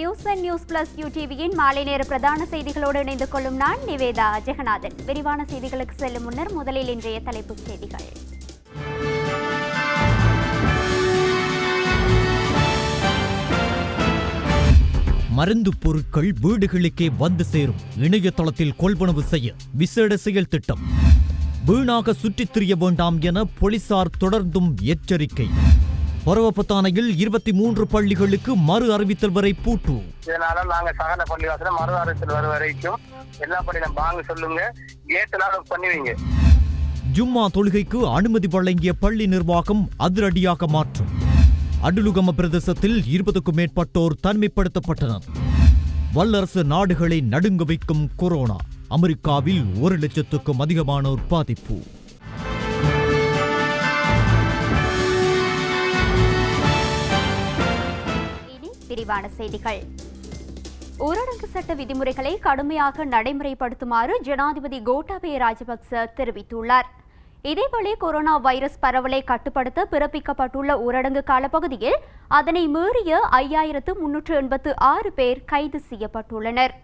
News and news plus யூடிவியின் மாலை நேர பிரதான செய்திகளோடு இணைந்து கொள்ளும் நான் நிவேதா ஜெகநாதன். விரிவான செய்திகளுக்கு செல்லும் முன்னர் முதலில் இன்றைய தலைப்புச் செய்திகள். மருந்து பொருட்கள் வீடுகளுக்கே வந்து சேரும். இணையதளத்தில் கொள்வனவு செய்ய விசேட செயல் திட்டம். வீணாக சுற்றித் திரிய வேண்டாம் என போலீசார் தொடர்ந்தும் எச்சரிக்கை. பரவப்பத்தானையில் 23 பள்ளிகளுக்கு மறு அறிவித்தல் வரை பூட்டு. இதனால நாங்க சகல பள்ளிவாசல மறு அறிவித்தல் வர வரைக்கும் எல்லா பள்ளியிலும் வாங்க சொல்லுங்க, ஏற்றலாம் பண்ணுவீங்க. ஜும்மா தொழுகைக்கு அனுமதி வழங்கிய பள்ளி நிர்வாகம் அதிரடியாக மாற்றும். அடுலுகம பிரதேசத்தில் 20க்கும் மேற்பட்டோர் தனிமைப்படுத்தப்பட்டனர். வல்லரசு நாடுகளை நடுங்க வைக்கும் கொரோனா. அமெரிக்காவில் 1 லட்சத்துக்கும் அதிகமானோர் பாதிப்பு. இனி விரிவான செய்திகள். ஊரடங்கு சட்ட விதிமுறைகளை கடுமையாக நடைமுறைப்படுத்துமாறு ஜனாதிபதி கோட்டாபய ராஜபக்ச தெரிவித்துள்ளார். இதேவேளை கொரோனா வைரஸ் பரவலை கட்டுப்படுத்த பிறப்பிக்கப்பட்டுள்ள ஊரடங்கு காலப்பகுதியில் அதனை மீறிய 5386 பேர் கைது செய்யப்பட்டுள்ளனர்.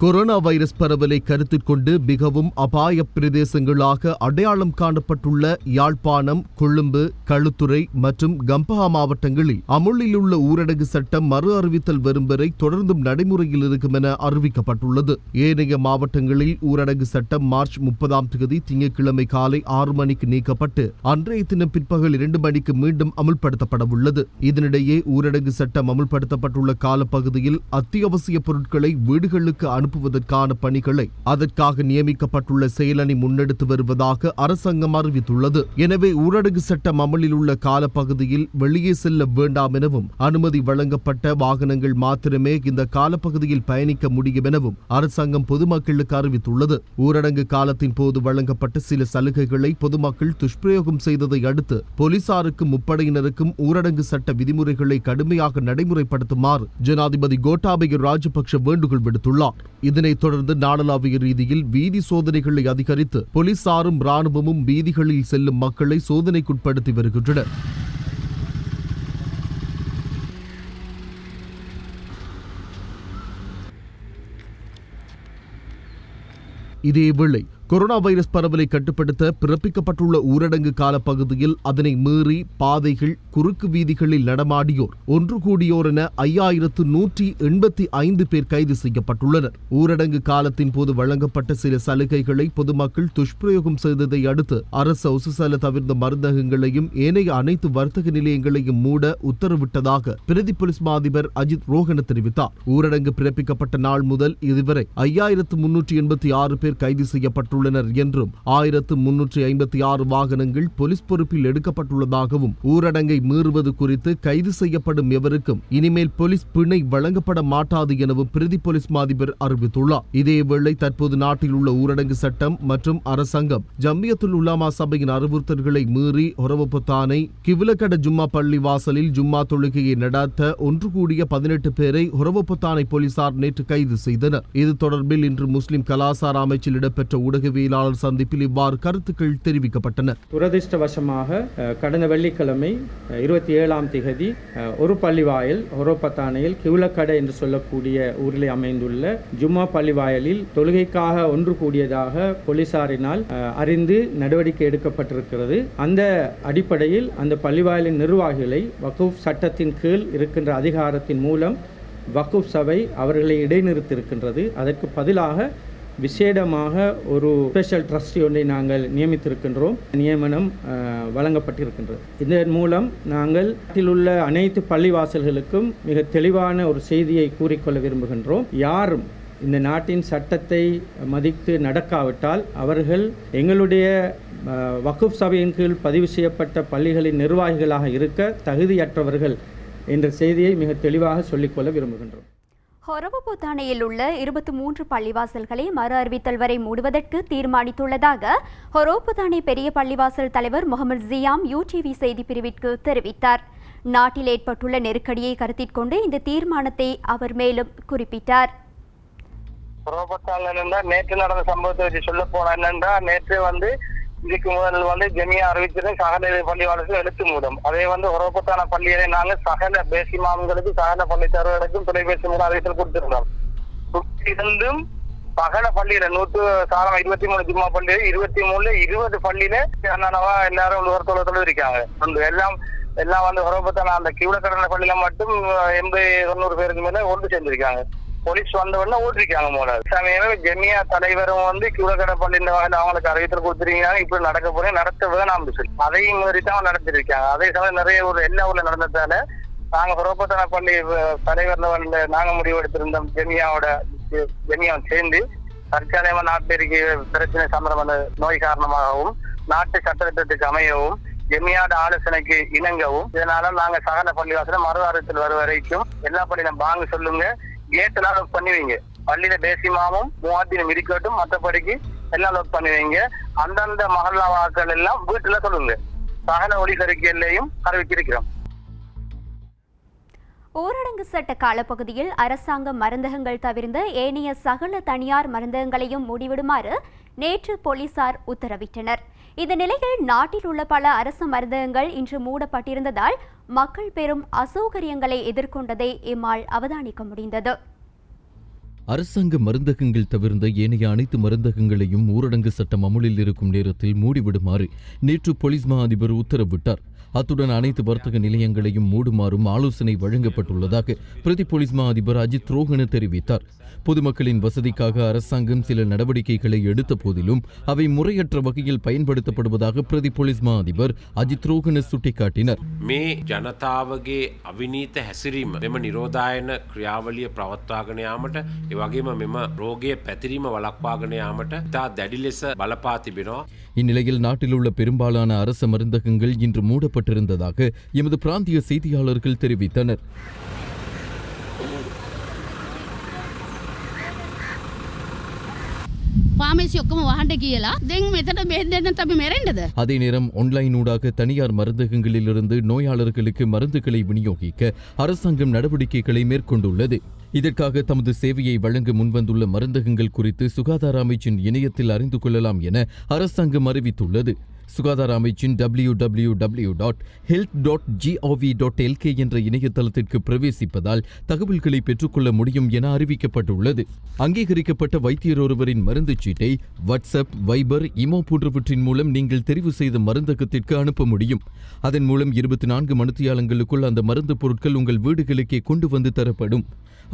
கொரோனா வைரஸ் பரவலை கருத்தில் கொண்டு மிகவும் அபாய பிரதேசங்களாக அடையாளம் காணப்பட்டுள்ள யாழ்ப்பாணம், கொழும்பு, களுத்துறை மற்றும் கம்பஹா மாவட்டங்களில் அமுலில் உள்ள ஊரடங்கு சட்டம் மறு அறிவித்தல் வரும் வரை தொடர்ந்தும் நடைமுறையில் இருக்கும் என அறிவிக்கப்பட்டுள்ளது. ஏனைய மாவட்டங்களில் ஊரடங்கு சட்டம் மார்ச் 30 திங்கட்கிழமை காலை 6 மணிக்கு நீக்கப்பட்டு அன்றைய தினம் பிற்பகல் 2 மணிக்கு மீண்டும் அமுல்படுத்தப்பட உள்ளது. இதனிடையே ஊரடங்கு சட்டம் அமுல்படுத்தப்பட்டுள்ள காலப்பகுதியில் அத்தியாவசிய பொருட்களை வீடுகளுக்கு அனுப்புவதற்கான பணிகளை அதற்காக நியமிக்கப்பட்டுள்ள செயலணி முன்னெடுத்து வருவதாக அரசாங்கம் அறிவித்துள்ளது. எனவே ஊரடங்கு சட்டம் அமலில் உள்ள காலப்பகுதியில் வெளியே செல்ல வேண்டாம் எனவும் அனுமதி வழங்கப்பட்ட வாகனங்கள் மாத்திரமே இந்த காலப்பகுதியில் பயணிக்க முடியும் எனவும் அரசாங்கம் பொதுமக்களுக்கு அறிவித்துள்ளது. ஊரடங்கு காலத்தின் போது வழங்கப்பட்ட சில சலுகைகளை பொதுமக்கள் துஷ்பிரயோகம் செய்ததை அடுத்து போலீசாருக்கும் முப்படையினருக்கும் ஊரடங்கு சட்ட விதிமுறைகளை கடுமையாக நடைமுறைப்படுத்துமாறு ஜனாதிபதி கோட்டாபய ராஜபக்ஷ வேண்டுகோள் விடுத்துள்ளார். இதனைத் தொடர்ந்து நாடளாவிய ரீதியில் வீதி சோதனைகளை அதிகரித்து போலீசாரும் ராணுவமும் வீதிகளில் செல்லும் மக்களை சோதனைக்குட்படுத்தி வருகின்றனர். இதேவேளை கொரோனா வைரஸ் பரவலை கட்டுப்படுத்த பிறப்பிக்கப்பட்டுள்ள ஊரடங்கு காலப்பகுதியில் அதனை மீறி பாதைகள், குறுக்கு வீதிகளில் நடமாடியோர், ஒன்று கூடியோர் என 5185 பேர் கைது செய்யப்பட்டுள்ளனர். ஊரடங்கு காலத்தின் போது வழங்கப்பட்ட சில சலுகைகளை பொதுமக்கள் துஷ்பிரயோகம் செய்ததை அடுத்து அரசு ஒசுசல தவிர்த்த மருந்தகங்களையும் ஏனைய அனைத்து வர்த்தக நிலையங்களையும் மூட உத்தரவிட்டதாக பிரதி போலீஸ் அதிபர் அஜித் ரோஹன தெரிவித்தார். ஊரடங்கு பிறப்பிக்கப்பட்ட நாள் முதல் இதுவரை 5386 பேர் கைது செய்யப்பட்டுள்ளனர் என்றும் 1356 வாகனங்கள் போலீஸ் பொறுப்பில் எடுக்கப்பட்டுள்ளதாகவும் ஊரடங்கை மீறுவது குறித்து கைது செய்யப்படும் எவருக்கும் இனிமேல் போலீஸ் பிணை வழங்கப்பட மாட்டாது எனவும் பிரதி போலீஸ் அதிபர் அறிவித்துள்ளார். இதேவேளை தற்போது நாட்டில் உள்ள ஊரடங்கு சட்டம் மற்றும் அரசாங்கம் ஜம்மியத்துல் உலமா சபையின் அறிவுறுத்தல்களை மீறி ஹொரவபொத்தானை கிவிலகட ஜும்மா பள்ளி வாசலில் ஜும்மா தொழுகையை நடாத்த ஒன்று கூடிய 18 பேரை ஹொரவபொத்தானை போலீசார் நேற்று கைது செய்தனர். இது தொடர்பில் இன்று முஸ்லிம் கலாசார அமைச்சில் இடம்பெற்ற ஊடகவியலாளர் சந்திப்பில் இவ்வாறு கருத்துக்கள் தெரிவிக்கப்பட்டன. துரதிருஷ்டவசமாக கடந்த வெள்ளிக்கிழமை 27ஆம் திகதி ஒரு பள்ளிவாயல் ஹொரவபொத்தானையில் கிவிலகட என்று சொல்லக்கூடிய ஊரில் அமைந்துள்ள ஜும்மா பள்ளிவாயலில் தொழுகைக்காக ஒன்று கூடியதாக போலீசாரினால் அறிந்து நடவடிக்கை எடுக்கப்பட்டிருக்கிறது. அந்த அடிப்படையில் அந்த பள்ளிவாயலின் நிர்வாகிகளை வக்ஃப் சட்டத்தின் கீழ் இருக்கின்ற அதிகாரத்தின் மூலம் வக்ஃப் சபை அவர்களை இடைநிறுத்தியிருக்கின்றது. அதற்கு பதிலாக விசேடமாக ஒரு ஸ்பெஷல் ட்ரஸ்டி ஒன்றை நாங்கள் நியமித்திருக்கின்றோம். நியமனம் வழங்கப்பட்டிருக்கின்றது. இதன் மூலம் நாங்கள் உள்ள அனைத்து பள்ளிவாசல்களுக்கும் மிக தெளிவான ஒரு செய்தியை கூறிக்கொள்ள விரும்புகின்றோம். யாரும் இந்த நாட்டின் சட்டத்தை மதித்து நடக்காவிட்டால் அவர்கள் எங்களுடைய வக்ஃப் சபையின் கீழ் பதிவு செய்யப்பட்ட பள்ளிகளின் நிர்வாகிகளாக இருக்க தகுதியற்றவர்கள் என்ற செய்தியை மிக தெளிவாக சொல்லிக்கொள்ள விரும்புகின்றோம். ஹொரவபொத்தானையில் உள்ள 23 பள்ளிவாசல்களை மறு அறிவித்தல் வரை மூடுவதற்கு தீர்மானித்துள்ளதாக ஹொரவபொத்தானை பெரிய பள்ளிவாசல் தலைவர் முகமது ஜியாம் யூடிவி செய்தி பிரிவிற்கு தெரிவித்தார். நாட்டில் ஏற்பட்டுள்ள நெருக்கடியை கருத்தில் கொண்டு இந்த தீர்மானத்தை அவர் மேலும் குறிப்பிட்டார். ஹொரவபொத்தானையில் நேற்று நடந்த சம்பவத்தை வச்சு சொல்ல போனா என்னென்றா, நேற்று இதுக்கு முதல் வந்து ஜெமியா அறிவிச்சது சகல பள்ளிவாசல் எழுத்து மூலம். அதே வந்து ஹொரோபத்தான பள்ளியிலே நாங்க சகல பேசிமாம்களுக்கு சகல பள்ளி தருவதற்கும் தொலைபேசி மூலம் அறிவித்தல் கொடுத்திருந்தோம். இருந்தும் சகல பள்ளியில 23 ஜும்மா பள்ளி 23 20 பள்ளியில அண்ணாவா எல்லாரும் ஒருத்தொழுது இருக்காங்க. எல்லாம் வந்து ஹொரோபத்தான அந்த கியூலக்கடன பள்ளியில மட்டும் 80-90 பேருக்கு மேல ஒன்று சேர்ந்திருக்காங்க. போலீஸ் வந்தவொடனே ஓட்டிருக்காங்க மூலம். சமயம் ஜெமியா தலைவரும் வந்து கியூலக்கடை பள்ளியின் வகையில் அவங்களுக்கு அறிவித்தல் கொடுத்துருக்காங்க. இப்படி நடக்க போறேன், நடத்த வேணாம் சொல்லி அதையும் மீறித்தான் நடத்திருக்காங்க. அதே சமயம் நிறைய எல்லா ஊர்ல நடந்ததால நாங்க ஹொரோபத்தான பள்ளி தலைவர் நாங்க முடிவெடுத்திருந்தோம். ஜெமியாவை சேர்ந்து தற்காலிகமா நாட்டிற்கு பிரச்சனை சம்பந்தமான நோய் காரணமாகவும் நாட்டு சட்டத்திட்டத்துக்கு அமையவும் ஜெமியாட ஆலோசனைக்கு இணங்கவும் இதனால நாங்க சகல பள்ளிவாசல மறுவாரத்தில் வரும் வரைக்கும் எல்லா பள்ளியிலும் பாங்கு சொல்லுங்க, கேட்டெல்லாம் லோக் பண்ணுவீங்க. பள்ளியில பேசிமாவும் மூவாத்தினம் இருக்கட்டும், மற்றபடிக்கு எல்லாம் லோக் பண்ணுவீங்க. அந்தந்த மகல்லா வாக்கள் எல்லாம் வீட்டுல சொல்லுங்க. சகல ஒளிபெருக்கியல்லையும் அறிவிச்சிருக்கிறோம். ஊரடங்கு சட்ட காலப்பகுதியில் அரசாங்க மருந்தகங்கள் தவிர்ந்த ஏனைய சகல தனியார் மருந்தகங்களையும் மூடிவிடுமாறு நேற்று போலீசார் உத்தரவிட்டனர். இந்த நிலையில் நாட்டில் உள்ள பல அரசு மருந்தகங்கள் இன்று மூடப்பட்டிருந்ததால் மக்கள் பெரும் அசௌகரியங்களை எதிர்கொண்டதை எம்மால் அவதானிக்க முடிந்தது. அரசாங்க மருந்தகங்கள் தவிர்ந்த ஏனைய அனைத்து மருந்தகங்களையும் ஊரடங்கு சட்டம் அமுலில் இருக்கும் நேரத்தில் மூடிவிடுமாறு நேற்று போலீஸ் மா அதிபர் உத்தரவிட்டார். அத்துடன் அனைத்து வர்த்தக நிலையங்களையும் மூடுமாறும் ஆலோசனை வழங்கப்பட்டுள்ளதாக பிரதி போலீஸ் மா அதிபர் அஜித் ரோஹன தெரிவித்தார். பொதுமக்களின் வசதிக்காக அரசாங்கம் சில நடவடிக்கைகளை எடுத்த போதிலும் அவை முறையற்ற வகையில் பயன்படுத்தப்படுவதாக பிரதி போலீஸ் மா அதிபர் அஜித் ரோஹன சுட்டிக்காட்டினர். මේ ජනතාවගේ අවිනීත හැසිරීම මෙම නිරෝධායන ක්‍රියාවලිය ප්‍රවත්වාගෙන යාමට ඒ වගේම මෙම රෝගයේ පැතිරීම වළක්වාගෙන යාමට ඉතා දැඩි ලෙස බලපා තිබෙනවා. இந்நிலையில் நாட்டில் உள்ள பெரும்பாலான அரச மருந்தகங்கள் இன்று மூடப்பட்டிருந்ததாக எமது பிராந்திய செய்தியாளர்கள் தெரிவித்தனர். அதே நேரம் ஆன்லைன் ஊடாக தனியார் மருந்தகங்களிலிருந்து நோயாளர்களுக்கு மருந்துகளை விநியோகிக்க அரசாங்கம் நடவடிக்கைகளை மேற்கொண்டுள்ளது. இதற்காக தமது சேவையை வழங்க முன்வந்துள்ள மருந்தகங்கள் குறித்து சுகாதார அமைச்சின் இணையத்தில் அறிந்து கொள்ளலாம் என அரசாங்கம் அறிவித்துள்ளது. சுகாதார அமைச்சின் www.health.gov.lk என்ற இணையதளத்திற்கு பிரவேசிப்பதால் தகவல்களை பெற்றுக்கொள்ள முடியும் என அறிவிக்கப்பட்டுள்ளது. அங்கீகரிக்கப்பட்ட வைத்தியர் ஒருவரின் மருந்து சீட்டை வாட்ஸ்அப், வைபர், இமோ போன்றவற்றின் மூலம் நீங்கள் தெரிவு செய்த மருந்தகத்திற்கு அனுப்ப முடியும். அதன் மூலம் 24 மணித்தியாலங்களுக்குள் அந்த மருந்து பொருட்கள் உங்கள் வீடுகளுக்கே கொண்டு வந்து தரப்படும்.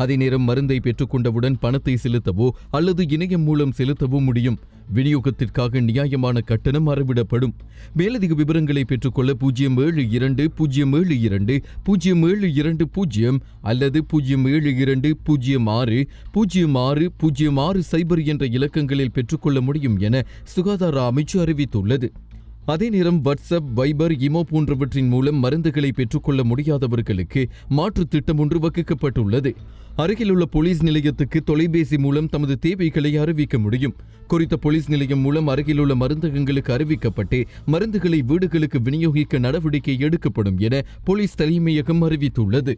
அதே நேரம் மருந்தை பெற்றுக்கொண்டவுடன் பணத்தை செலுத்தவோ அல்லது இணையம் மூலம் செலுத்தவோ முடியும். விநியோகத்திற்காக நியாயமான கட்டணம் அறவிடப்படும். மேலதிக விவரங்களை பெற்றுக்கொள்ள 0722-072-0720 அல்லது 0720600606 என்ற இலக்கங்களில் பெற்றுக்கொள்ள முடியும் என சுகாதார அமைச்சு அறிவித்துள்ளது. அதே நேரம் வாட்ஸ்அப், வைபர், இமோ போன்றவற்றின் மூலம் மருந்துகளை பெற்றுக்கொள்ள முடியாதவர்களுக்கு மாற்று திட்டம் ஒன்று வகுக்கப்பட்டுள்ளது. அருகிலுள்ள போலீஸ் நிலையத்துக்கு தொலைபேசி மூலம் தமது தேவைகளை அறிவிக்க முடியும். குறித்த போலீஸ் நிலையம் மூலம் அருகிலுள்ள மருந்தகங்களுக்கு அறிவிக்கப்பட்டு மருந்துகளை வீடுகளுக்கு விநியோகிக்க நடவடிக்கை எடுக்கப்படும் என போலீஸ் தலைமையகம் அறிவித்துள்ளது.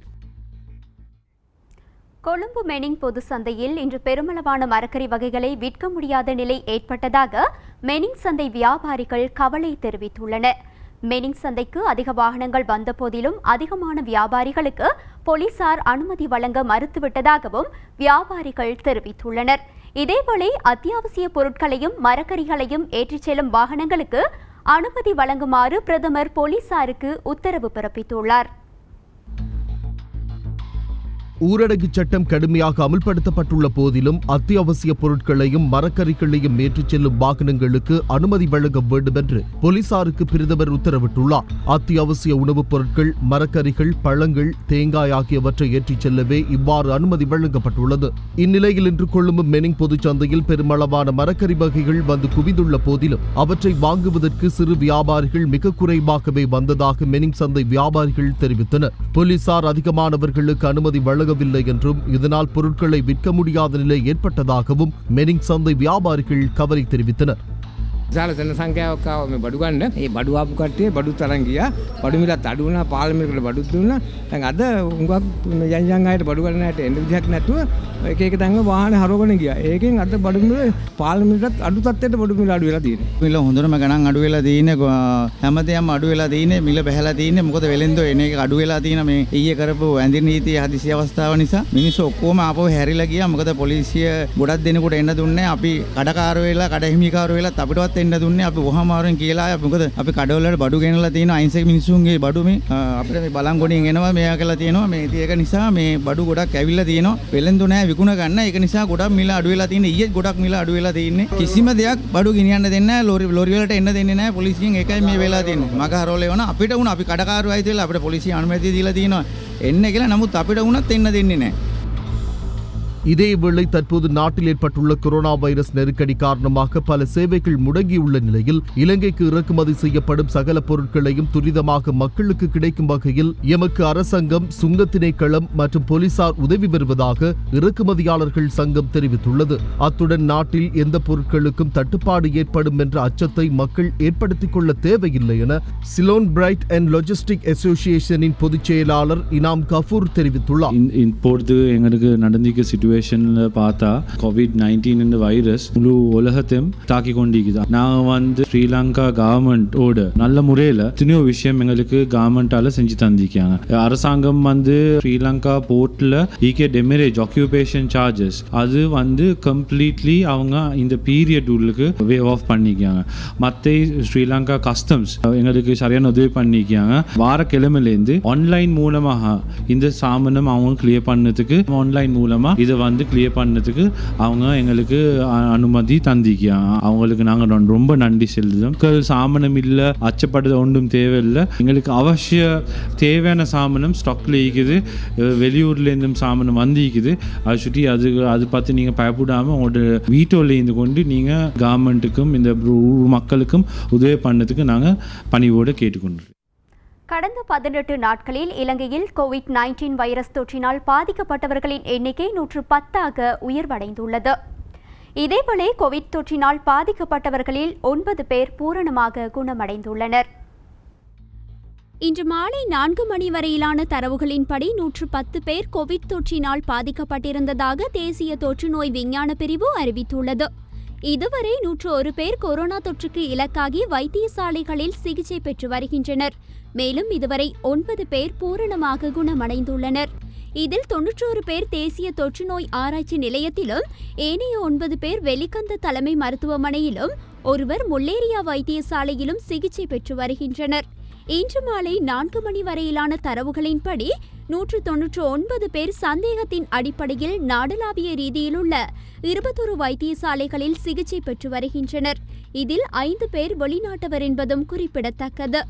கொழும்பு மெனிங் பொது சந்தையில் இன்று பெருமளவான மரக்கறி வகைகளை விற்க முடியாத நிலை ஏற்பட்டதாக மெனிங் சந்தை வியாபாரிகள் கவலை தெரிவித்துள்ளனர். மெனிங் சந்தைக்கு அதிக வாகனங்கள் வந்த போதிலும் அதிகமான வியாபாரிகளுக்கு போலீசார் அனுமதி வழங்க மறுத்துவிட்டதாகவும் வியாபாரிகள் தெரிவித்துள்ளனர். இதேவேளை அத்தியாவசிய பொருட்களையும் மரக்கறிகளையும் ஏற்றிச் செல்லும் வாகனங்களுக்கு அனுமதி வழங்குமாறு பிரதமர் போலீசாருக்கு உத்தரவு பிறப்பித்துள்ளார். ஊரடங்கு சட்டம் கடுமையாக அமல்படுத்தப்பட்டுள்ள போதிலும் அத்தியாவசிய பொருட்களையும் மரக்கறிகளையும் ஏற்றிச் செல்லும் வாகனங்களுக்கு அனுமதி வழங்க வேண்டும் என்று போலீசாருக்கு பிரதமர் உத்தரவிட்டுள்ளார். அத்தியாவசிய உணவுப் பொருட்கள், மரக்கறிகள், பழங்கள், தேங்காய் ஆகியவற்றை ஏற்றிச் செல்லவே இவ்வாறு அனுமதி வழங்கப்பட்டுள்ளது. இந்நிலையில் இன்று கொழும்பு மெனிங் பொதுச்சந்தையில் பெருமளவான மரக்கறி வகைகள் வந்து குவிந்துள்ள போதிலும் அவற்றை வாங்குவதற்கு சிறு வியாபாரிகள் மிக குறைவாகவே வந்ததாக மெனிங் சந்தை வியாபாரிகள் தெரிவித்தனர். போலீசார் அதிகமானவர்களுக்கு அனுமதி வழங்க என்றும் இதனால் பொருட்களை விற்க முடியாத நிலை ஏற்பட்டதாகவும் மெனிங் சந்தை வியாபாரிகள் கவலை தெரிவித்தனர். විශාල ජන සංඛ්‍යාවක් ආවා මේ බඩු ගන්න. ඒ බඩු ආපු කට්ටිය බඩු තරන් ගියා. බඩු මිලත් අඩු වුණා. පාර්ලිමේන්තුවට බඩු දුන්නා. දැන් අද උඟක් යන් අයට බඩු ගන්න නැට එන්න විදිහක් නැතුව එක එක තැන්වල වාහනේ හරවගෙන ගියා. ඒකෙන් අද බඩු මිල පාර්ලිමේන්තුවත් අඩු තත්ත්වයට බඩු මිල අඩු වෙලා තියෙනවා. මිල හොඳටම ගණන් අඩු වෙලා තියෙන්නේ. හැමදේම අඩු වෙලා තියෙන්නේ. මිල බහැලා තියෙන්නේ. මොකද වෙලෙන්දෝ එන එක අඩු වෙලා තියෙන මේ ඊයේ කරපු ඇඳින් නීතිය හදිසි අවස්ථාව නිසා මිනිස්සු ඔක්කොම ආපහු හැරිලා ගියා. මොකද පොලිසිය ගොඩක් දෙනෙකුට එන්න දුන්නේ. අපි කඩකාරෝ වෙලා කඩහිමිකාරෝ වෙලා අපිටවත් එන්න දුන්නේ. අපි වහමාරුවෙන් කියලා ආවා. මොකද අපි කඩවල බඩු ගෙනලා තියෙන අහිංසක මිනිස්සුන්ගේ බඩු මේ අපිට මේ බලංගොඩින් එනවා මේවා කියලා තියෙනවා. මේ ඒක නිසා මේ බඩු ගොඩක් ඇවිල්ලා තියෙනවා. වෙලෙන්දෝ නැහැ විකුණ ගන්න. ඒක නිසා ගොඩක් මිල අඩු වෙලා තියෙන්නේ. ඊයේ ගොඩක් මිල අඩු වෙලා තියෙන්නේ. කිසිම දෙයක් බඩු ගෙනියන්න දෙන්නේ නැහැ. ලෝරි වලට එන්න දෙන්නේ නැහැ. පොලිසියෙන් ඒකයි මේ වෙලා තියෙන්නේ. මග හරවල එවන අපිට වුණ අපි කඩකාරෝ ආයිත් වෙලා අපිට පොලිසිය අනුමැතිය දීලා තියෙනවා. එන්න කියලා නමුත් අපිට වුණත් එන්න දෙන්නේ නැහැ. இதேவேளை தற்போது நாட்டில் ஏற்பட்டுள்ள கொரோனா வைரஸ் நெருக்கடி காரணமாக பல சேவைகள் முடங்கியுள்ள நிலையில் இலங்கைக்கு இறக்குமதி செய்யப்படும் சகல பொருட்களையும் துரிதமாக மக்களுக்கு கிடைக்கும் வகையில் எமக்கு அரசாங்கம் சுங்க திணைக்களம் மற்றும் போலீசார் உதவி வருவதாக இறக்குமதியாளர்கள் சங்கம் தெரிவித்துள்ளது. அத்துடன் நாட்டில் எந்த பொருட்களுக்கும் தட்டுப்பாடு ஏற்படும் என்ற அச்சத்தை மக்கள் ஏற்படுத்திக் கொள்ள தேவையில்லை என சிலோன் பிரைட் அண்ட் லாஜிஸ்டிக் அசோசியேஷனின் பொதுச் செயலாளர் இனாம் கஃபூர் தெரிவித்துள்ளார். இப்பொழுது எங்களுக்கு நடந்திருக்க சிச்சுவேஷன்ல பார்த்தா கோவிட்-19 இந்த வைரஸ் முழு உலகத்தையும் தாக்கி கொண்டிருக்குது. நான் வந்து ஸ்ரீலங்கா கவர்மெண்டோட நல்ல முறையில் எத்தனையோ விஷயம் எங்களுக்கு கவர்மெண்டால செஞ்சு தந்திருக்காங்க. அரசாங்கம் வந்து ஸ்ரீலங்கா போர்ட்ல ஈகே டெமரேஜ் ஆக்குபேஷன் சார்ஜஸ் அது வந்து கம்ப்ளீட்லி அவங்க இந்த பீரியட் உள்ளுக்கு வேவ் ஆஃப் பண்ணிக்காங்க. மற்ற ஸ்ரீலங்கா கஸ்டம்ஸ் எங்களுக்கு சரியான உதவி பண்ணிக்காங்க. வார கிழமையிலேருந்து ஆன்லைன் மூலமாக இந்த சாமனம் அவங்க கிளியர் பண்ணதுக்கு ஆன்லைன் மூலமா இதை வந்து கிளியர் பண்ணதுக்கு அவங்க எங்களுக்கு அனுமதி தந்திக்காங்க. அவங்களுக்கு நாங்கள் ரொம்ப நன்றி செலுத்துறோம். சாமனம் இல்லை அச்சப்படுறது ஒன்றும் தேவையில்லை. எங்களுக்கு அவசிய தேவையான சாமனம் ஸ்டாக்ல இருக்குது. வெளியூர்லேருந்தும் சாமனம் வந்திருக்குது. அதை சுற்றி அது பார்த்து நீங்கள் பயப்படாமல் உங்களோட வீட்டோல இருந்து கொண்டு நீங்கள் கவர்மெண்ட்டுக்கும் இந்த மக்களுக்கும் உதவி பண்ணதுக்கு நாங்கள் பணிவோடு கேட்டுக்கொண்டோம். கடந்த 18 நாட்களில் இலங்கையில் கோவிட்-19 வைரஸ் தொற்றினால் பாதிக்கப்பட்டவர்களின் எண்ணிக்கை 110 உயர்வடைந்துள்ளது. இதேவேளை கோவிட் தொற்றினால் பாதிக்கப்பட்டவர்களில் 9 பேர் பூரணமாக குணமடைந்துள்ளனர். இன்று மாலை 4 மணி வரையிலான தரவுகளின்படி 110 பேர் கோவிட் தொற்றினால் பாதிக்கப்பட்டிருந்ததாக தேசிய தொற்றுநோய் விஞ்ஞான பிரிவு அறிவித்துள்ளது. இதுவரை 101 பேர் கொரோனா தொற்றுக்கு இலக்காகி வைத்தியசாலைகளில் சிகிச்சை பெற்று வருகின்றனர். மேலும் இதுவரை 9 பேர் பூரணமாக குணமடைந்துள்ளனர். இதில் 91 பேர் தேசிய தொற்றுநோய் ஆராய்ச்சி நிலையத்திலும் ஏனைய 9 பேர் வெலிகந்த தலைமை மருத்துவமனையிலும் ஒருவர் முல்லேரியா வைத்தியசாலையிலும் சிகிச்சை பெற்று வருகின்றனர். இன்று மாலை 4 மணி வரையிலான தரவுகளின்படி 199 பேர் சந்தேகத்தின் அடிப்படையில் நாடளாவிய ரீதியிலுள்ள 21 வைத்தியசாலைகளில் சிகிச்சை பெற்று வருகின்றனர். இதில் 5 பேர் வெளிநாட்டவர் என்பதும் குறிப்பிடத்தக்கது.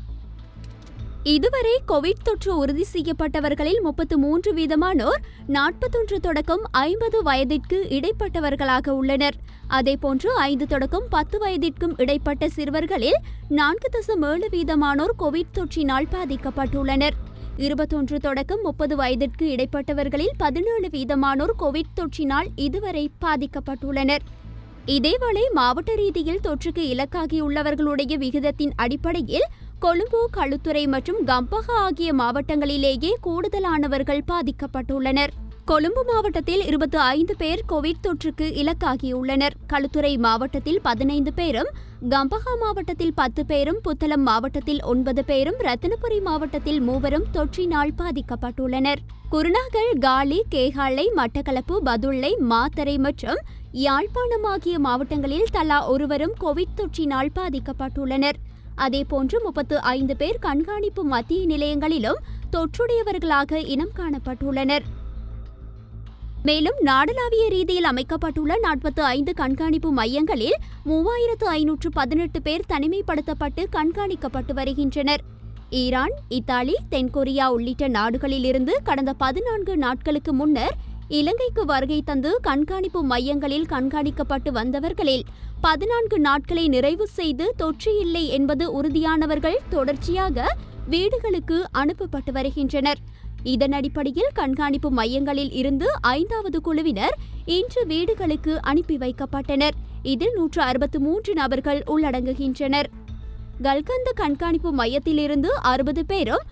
இதுவரை கோவிட் தொற்று உறுதி செய்யப்பட்டவர்களில் 33% 41 தொடக்கம் 50 வயதிற்கு இடைப்பட்டவர்களாக உள்ளனர். அதேபோன்று 5 தொடக்கம் 10 வயதிற்கும் இடைப்பட்ட சிறுவர்களில் 4.7% கோவிட் தொற்றினால் பாதிக்கப்பட்டுள்ளனர். 21 தொடக்கம் 30 வயதிற்கு இடைப்பட்டவர்களில் 17% கோவிட் தொற்றினால் இதுவரை பாதிக்கப்பட்டுள்ளனர். இதேவேளை மாவட்ட ரீதியில் தொற்றுக்கு இலக்காகியுள்ளவர்களுடைய விகிதத்தின் அடிப்படையில் கொழும்பு, களுத்துறை மற்றும் கம்பஹா ஆகிய மாவட்டங்களிலேயே கூடுதலானவர்கள் பாதிக்கப்பட்டுள்ளனர். கொழும்பு மாவட்டத்தில் 25 பேர் கோவிட் தொற்றுக்கு இலக்காகியுள்ளனர். களுத்துறை மாவட்டத்தில் 15 பேரும், கம்பஹா மாவட்டத்தில் 10 பேரும், புத்தளம் மாவட்டத்தில் 9 பேரும், ரத்தினபுரி மாவட்டத்தில் 3 தொற்றினால் பாதிக்கப்பட்டுள்ளனர். குருநாகல், காலி, கேகாலை, மட்டக்களப்பு, பதுளை, மாத்தறை மற்றும் யாழ்ப்பாணம் ஆகிய மாவட்டங்களில் தலா ஒருவரும் கோவிட் தொற்றினால் பாதிக்கப்பட்டுள்ளனர். அதேபோன்று 35 பேர் கண்காணிப்பு மத்திய நிலையங்களிலும் தொற்றுடையவர்களாக இனம் காணப்பட்டுள்ளனர். மேலும் நாடளாவிய ரீதியில் அமைக்கப்பட்டுள்ள 45 கண்காணிப்பு மையங்களில் 3518 பேர் தனிமைப்படுத்தப்பட்டு கண்காணிக்கப்பட்டு வருகின்றனர். ஈரான், இத்தாலி, தென்கொரியா உள்ளிட்ட நாடுகளிலிருந்து கடந்த 14 நாட்களுக்கு முன்னர் இலங்கைக்கு வருகை தந்து கண்காணிப்பு மையங்களில் கண்காணிக்கப்பட்டு வந்தவர்களில் 14 நாட்களை நிறைவு செய்து தொற்று இல்லை என்பது உறுதியானவர்கள் தொடர்ச்சியாக வீடுகளுக்கு அனுப்பப்பட்டு வருகின்றனர். இதன் அடிப்படையில் கண்காணிப்பு மையங்களில் இருந்து 5வது குழுவினர் இன்று வீடுகளுக்கு அனுப்பி வைக்கப்பட்டனர். இதில் 163 நபர்கள் உள்ளடங்குகின்றனர். கல்கந்த கண்காணிப்பு மையத்திலிருந்து 60 பேரும்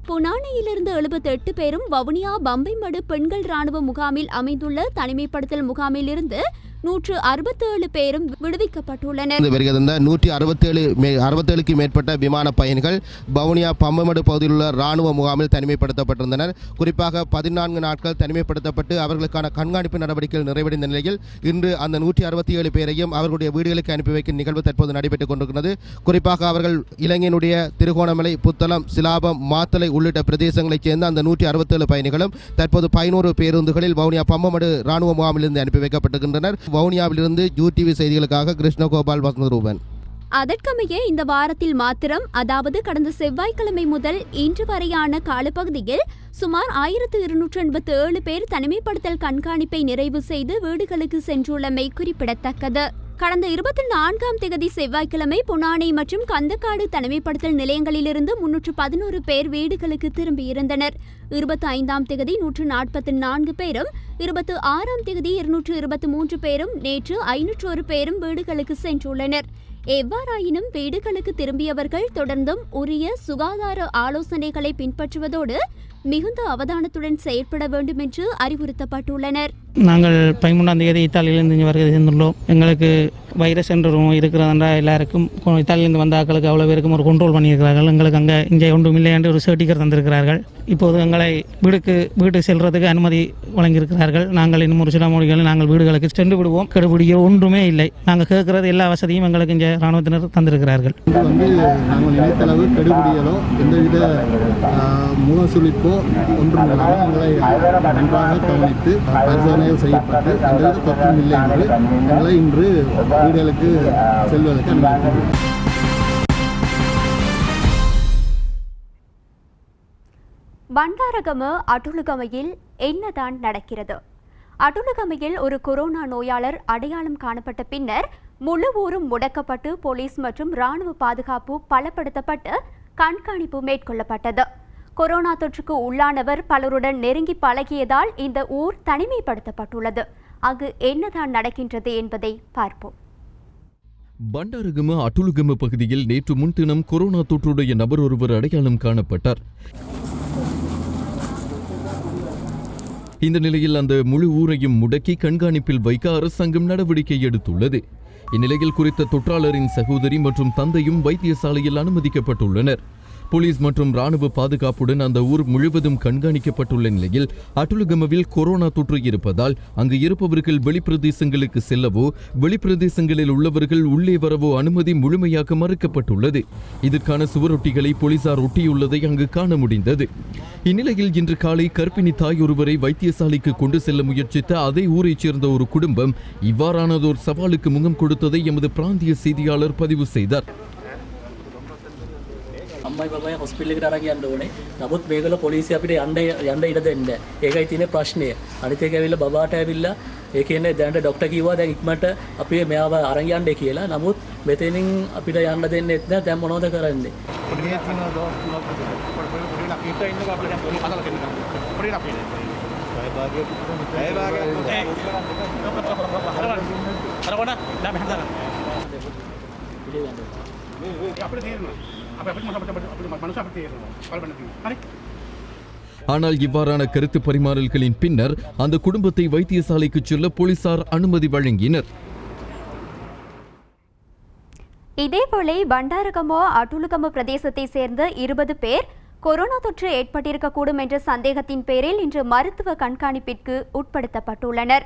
புனானையிலிருந்து 78 பேரும் வவுனியா பம்பைமடு பெண்கள் ராணுவ முகாமில் அமைந்துள்ள தனிமைப்படுத்தல் முகாமில் இருந்து 167 பேரும் விடுவிக்கப்பட்டுள்ளனர். 167க்கு மேற்பட்ட விமான பயணிகள் வவுனியா பம்பைமடு பகுதியில் உள்ள ராணுவ முகாமில் தனிமைப்படுத்தப்பட்டிருந்தனர். குறிப்பாக 14 நாட்கள் தனிமைப்படுத்தப்பட்டு அவர்களுக்கான கண்காணிப்பு நடவடிக்கைகள் நிறைவடைந்த நிலையில் இன்று அந்த 167 பேரையும் அவர்களுடைய வீடுகளுக்கு அனுப்பி வைக்கும் நிகழ்வு தற்போது நடைபெற்றுக் கொண்டிருக்கிறது. குறிப்பாக அவர்கள் இலங்கையினுடைய திருகோணமலை, புத்தளம், சிலாபம், மாத்தளை உள்ளிட்ட பிரதேசங்களைச் சேர்ந்த அந்த 167 பயணிகளும் தற்போது 11 பேருந்துகளில் வவுனியா பம்பமடு ராணுவ முகாமிலிருந்து அனுப்பி வைக்கப்பட்டிருக்கின்றனர். வவுனியாவிலிருந்து UTV செய்திகளுக்காக கிருஷ்ணகோபால் வசந்தரூபன். அதற்கமைய இந்த வாரத்தில் மாத்திரம், அதாவது கடந்த செவ்வாய்க்கிழமை முதல் இன்று வரையான காலப்பகுதியில் சுமார் 1287 பேர் தனிமைப்படுத்தல் கண்காணிப்பை நிறைவு செய்து வீடுகளுக்கு சென்றுள்ளமை குறிப்பிடத்தக்கது. கடந்த 24ஆம் தேதி செவ்வாய்க்கிழமை புனானை மற்றும் கந்தக்காடு தனிமைப்படுத்தல் நிலையங்களிலிருந்து 311 பேர் வீடுகளுக்கு திரும்பியிருந்தனர். 25ஆம் தேதி 144 பேரும், 26ஆம் தேதி 223 பேரும், நேற்று 501 பேரும் வீடுகளுக்கு சென்றுள்ளனர். எவ்வாறாயினும் வீடுகளுக்கு திரும்பியவர்கள் தொடர்ந்தும் உரிய சுகாதார ஆலோசனைகளை பின்பற்றுவதோடு மிகுந்த அவதானத்துடன் செயற்பட வேண்டும் என்று அறிவுறுத்தப்பட்டுள்ளனர். நாங்கள் 13ஆம் தேதி இத்தாலியிலிருந்து இங்கே வருகை இருந்துள்ளோம். எங்களுக்கு வைரஸ் என்ற இருக்கிறதா எல்லாருக்கும் இத்தாலியிலிருந்து வந்த ஆட்களுக்கு அவ்வளோ பேருக்கும் ஒரு கண்ட்ரோல் பண்ணியிருக்கிறார்கள். எங்களுக்கு அங்கே இங்கே ஒன்றும் இல்லை என்று ஒரு சர்டிஃபிகேட் தந்திருக்கிறார்கள். இப்போது எங்களை வீட்டுக்கு செல்றதுக்கு அனுமதி வழங்கியிருக்கிறார்கள். நாங்கள் இன்னும் ஒரு சில மொழிகளில் நாங்கள் வீடுகளுக்கு சென்று விடுவோம். கெடுபிடியோ ஒன்றுமே இல்லை. நாங்கள் கேட்கறது எல்லா வசதியும் எங்களுக்கு இங்கே இராணுவத்தினர் தந்திருக்கிறார்கள். நாங்கள் நினைத்தளவு கெடுபிடியலோ எந்தவித முகசுளிப்போ ஒன்றும் இல்லாமல் எங்களை நன்றாக கவனித்து பரிசோதனைகள் செய்யப்பட்டு எந்தவித தொற்றும் இல்லை என்று எங்களை இன்று வீடுகளுக்கு செல்வதற்கு அனுமதிக்கிறோம். பண்டாரகம அட்டுலுகமையில் என்னதான் நடக்கிறது? அட்டுலுகமையில் ஒரு கொரோனா நோயாளர் அடையாளம் காணப்பட்ட பின்னர் முழு ஊரும் முடக்கப்பட்டு போலீஸ் மற்றும் இராணுவ பாதுகாப்பு பலப்படுத்தப்பட்டு கண்காணிப்பு மேற்கொள்ளப்பட்டது. கொரோனா தொற்றுக்கு உள்ளானவர் பலருடன் நெருங்கி பழகியதால் இந்த ஊர் தனிமைப்படுத்தப்பட்டுள்ளது. அங்கு என்னதான் நடக்கின்றது என்பதை பார்ப்போம். பண்டாரகம அட்டுலுகம பகுதியில் நேற்று முன்தினம் கொரோனா தொற்றுடைய நபர் ஒருவர் அடையாளம் காணப்பட்டார். இந்த நிலையில் அந்த முழு ஊரையும் முடக்கி கண்காணிப்பில் வைக்க அரசாங்கம் நடவடிக்கை எடுத்துள்ளது. இந்நிலையில் குறித்த தொற்றாளரின் சகோதரி மற்றும் தந்தையும் வைத்தியசாலையில் அனுமதிக்கப்பட்டுள்ளனர். போலீஸ் மற்றும் ராணுவ பாதுகாப்புடன் அந்த ஊர் முழுவதும் கண்காணிக்கப்பட்டுள்ள நிலையில் அட்டுலுகமவில் கொரோனா தொற்று இருப்பதால் அங்கு இருப்பவர்கள் வெளிப்பிரதேசங்களுக்கு செல்லவோ வெளிப்பிரதேசங்களில் உள்ளவர்கள் உள்ளே வரவோ அனுமதி முழுமையாக மறுக்கப்பட்டுள்ளது. இதற்கான சுவரொட்டிகளை போலீசார் ஒட்டியுள்ளதை அங்கு காண முடிந்தது. இந்நிலையில் இன்று காலை கர்ப்பிணி தாய் ஒருவரை வைத்தியசாலைக்கு கொண்டு செல்ல முயற்சித்த அதே ஊரைச் சேர்ந்த ஒரு குடும்பம் இவ்வாறானதோர் சவாலுக்கு முகம் கொடுத்ததை எமது பிராந்திய செய்தியாளர் பதிவு செய்தார். අම්මයි බබයි හොස්පිටල් එකට අරන් යන්න ඕනේ. නමුත් මේගොල්ලෝ පොලිසිය අපිට යන්න ඉඩ දෙන්නේ නැහැ. ඒකයි තියෙන ප්‍රශ්නය. අනිත් එක ඇවිල්ලා බබාට ඇවිල්ලා ඒ කියන්නේ දැනට ડોක්ටර් කිව්වා දැන් ඉක්මනට අපි මෙයාව අරන් යන්න කියලා. නමුත් මෙතනින් අපිට යන්න දෙන්නෙත් නැහැ. දැන් මොනවද කරන්නේ? ஆனால் இவ்வாறான கருத்து பரிமாறல்களின் பின்னர் அந்த குடும்பத்தை வைத்தியசாலைக்கு செல்ல போலீசார் அனுமதி வழங்கினர். இதேவேளை பண்டாரகமோ அட்டுலுகம பிரதேசத்தை சேர்ந்த 20 பேர் கொரோனா தொற்று ஏற்பட்டிருக்கக்கூடும் என்ற சந்தேகத்தின் பேரில் இன்று மருத்துவ கண்காணிப்பிற்கு உட்படுத்தப்பட்டுள்ளனர்.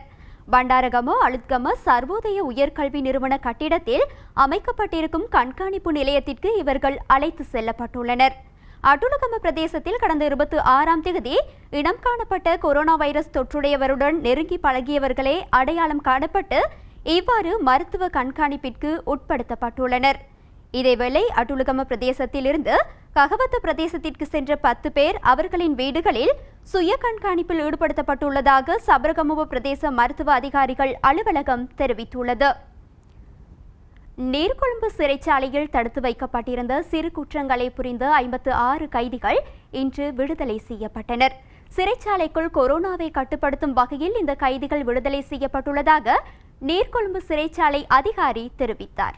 பண்டாரகமோ அழுத்கம சர்வோதய உயர்கல்வி நிறுவன கட்டிடத்தில் அமைக்கப்பட்டிருக்கும் கண்காணிப்பு நிலையத்திற்கு இவர்கள் அழைத்து செல்லப்பட்டுள்ளனர். அட்டுலுகம பிரதேசத்தில் கடந்த 26ஆம் தேதி இனம் காணப்பட்ட கொரோனா வைரஸ் தொற்றுடையவருடன் நெருங்கி பழகியவர்களே அடையாளம் காணப்பட்டு இவ்வாறு மருத்துவ கண்காணிப்பிற்கு உட்படுத்தப்பட்டுள்ளனர். இதேவேளை அட்டுலுகம பிரதேசத்தில் இருந்து ககவத்த பிரதேசத்திற்கு சென்ற 10 பேர் அவர்களின் வீடுகளில் சுய கண்காணிப்பில் ஈடுபடுத்தப்பட்டுள்ளதாக சபரகமுவ பிரதேச மருத்துவ அதிகாரிகள் அலுவலகம் தெரிவித்துள்ளது. நீர்கொழும்பு சிறைச்சாலையில் தடுத்து வைக்கப்பட்டிருந்த சிறு குற்றங்களை புரிந்த 56 கைதிகள் இன்று விடுதலை செய்யப்பட்டனர். சிறைச்சாலைக்குள் கொரோனாவை கட்டுப்படுத்தும் வகையில் இந்த கைதிகள் விடுதலை செய்யப்பட்டுள்ளதாக நீர்கொழும்பு சிறைச்சாலை அதிகாரி தெரிவித்தார்.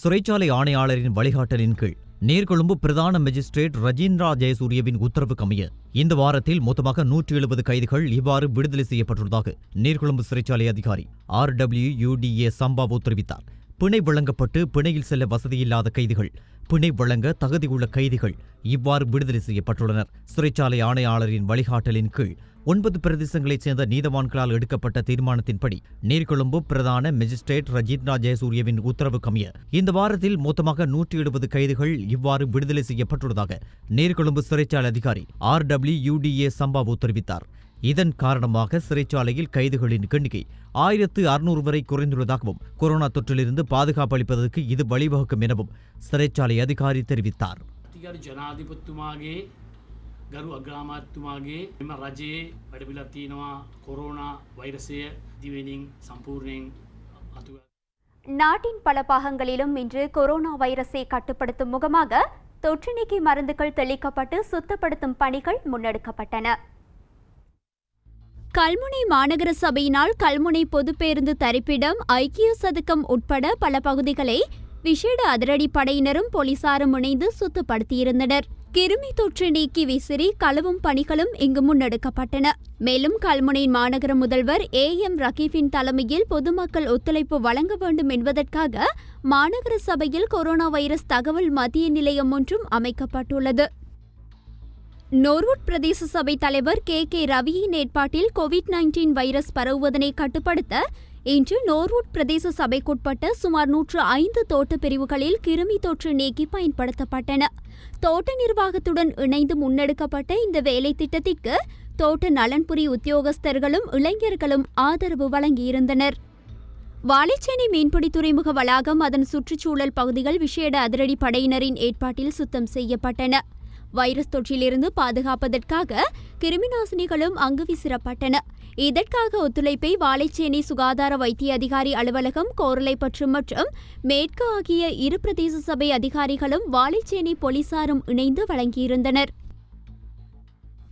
சிறைச்சாலை ஆணையாளரின் வழிகாட்டலின் கீழ் நீர்கொழும்பு பிரதான மேஜிஸ்ட்ரேட் ரஜீந்திரா ஜெயசூரியவின் உத்தரவுக்கமைய இந்த வாரத்தில் மொத்தமாக 170 கைதிகள் இவ்வாறு விடுதலை செய்யப்பட்டுள்ளதாக நீர்கொழும்பு சிறைச்சாலை அதிகாரி RWUDA சம்பாவோ தெரிவித்தார். பிணை வழங்கப்பட்டு பிணையில் செல்ல வசதியில்லாத கைதிகள், பிணை வழங்க தகுதியுள்ள கைதிகள் இவ்வாறு விடுதலை செய்யப்பட்டுள்ளனர். சிறைச்சாலை ஆணையாளரின் வழிகாட்டலின் கீழ் 9 பிரதேசங்களைச் சேர்ந்த நீதவான்களால் எடுக்கப்பட்ட தீர்மானத்தின்படி நீர்கொழும்பு பிரதான மேஜிஸ்ட்ரேட் ரஜீந்திரா ஜெயசூரியவின் உத்தரவுக்கமைய இந்த வாரத்தில் மொத்தமாக 170 கைதிகள் இவ்வாறு விடுதலை செய்யப்பட்டுள்ளதாக நீர்கொழும்பு சிறைச்சாலை அதிகாரி RWUDA சம்பாவோ தெரிவித்தார். இதன் காரணமாக சிறைச்சாலையில் கைதிகளின் எண்ணிக்கை 1600 வரை குறைந்துள்ளதாகவும் கொரோனா தொற்றிலிருந்து பாதுகாப்பு அளிப்பதற்கு இது வழிவகுக்கும் எனவும் சிறைச்சாலை அதிகாரி தெரிவித்தார். ගරු අග්‍රාමාත්‍යතුමාගේ එම රජයේ වැඩපිළිවෙලක් තියෙනවා කොරෝනා වෛරසය දිවෙනින් සම්පූර්ණයෙන් අතුගා. நாட்டின் பல பாகங்களிலும் இன்று கொரோனா வைரஸை கட்டுப்படுத்தும் முகமாக தொற்று நீக்கி மருந்துகள் தெளிக்கப்பட்டு சுத்தப்படுத்தும் பணிகள் முன்னெடுக்கப்பட்டன. கல்முனை மாநகர சபையினால் கல்முனை பொது பேருந்து தரிப்பிடம் ஐக்கிய சதுக்கம் உட்பட பல பகுதிகளை விசேட அதிரடி படையினரும் போலீசாரும் இணைந்து சுத்தப்படுத்தியிருந்தனர். கிருமி தொற்று நீக்கி விசிறி கழுவும் பணிகளும் இங்கு முன்னெடுக்கப்பட்டன. மேலும் கல்முனை மாநகர முதல்வர் AM ரகீஃபின் தலைமையில் பொதுமக்கள் ஒத்துழைப்பு வழங்க வேண்டும் என்பதற்காக மாநகர சபையில் கொரோனா வைரஸ் தகவல் மத்திய நிலையம் ஒன்றும் அமைக்கப்பட்டுள்ளது. நோர்வுட் பிரதேச சபை தலைவர் KK ரவியின் ஏற்பாட்டில் COVID-19 வைரஸ் பரவுவதனை கட்டுப்படுத்த இன்று நோர்வுட் பிரதேச சபைக்குட்பட்ட சுமார் 105 தோட்ட பிரிவுகளில் கிருமி தொற்று நீக்கி பயன்படுத்தப்பட்டன. தோட்ட நிர்வாகத்துடன் இணைந்து முன்னெடுக்கப்பட்ட இந்த வேலை திட்டத்திற்கு தோட்ட நலன்புரி உத்தியோகஸ்தர்களும் இளைஞர்களும் ஆதரவு வழங்கியிருந்தனர். வாழைச்சேனை மீன்பிடி துறைமுக வளாகம், அதன் சுற்றுச்சூழல் பகுதிகள் விசேட அதிரடி படையினரின் ஏற்பாட்டில் சுத்தம் செய்யப்பட்டன. வைரஸ் தொற்றிலிருந்து பாதுகாப்பதற்காக கிருமிநாசினிகளும் அங்கு விசிறப்பட்டன. இதற்காக ஒத்துழைப்பை வாழைச்சேனை சுகாதார வைத்திய அதிகாரி அலுவலகம், கோரளைப்பற்று மற்றும் மேற்கு ஆகிய 2 பிரதேச சபை அதிகாரிகளும் வாழைச்சேனை போலீசாரும் இணைந்து வழங்கியிருந்தனர்.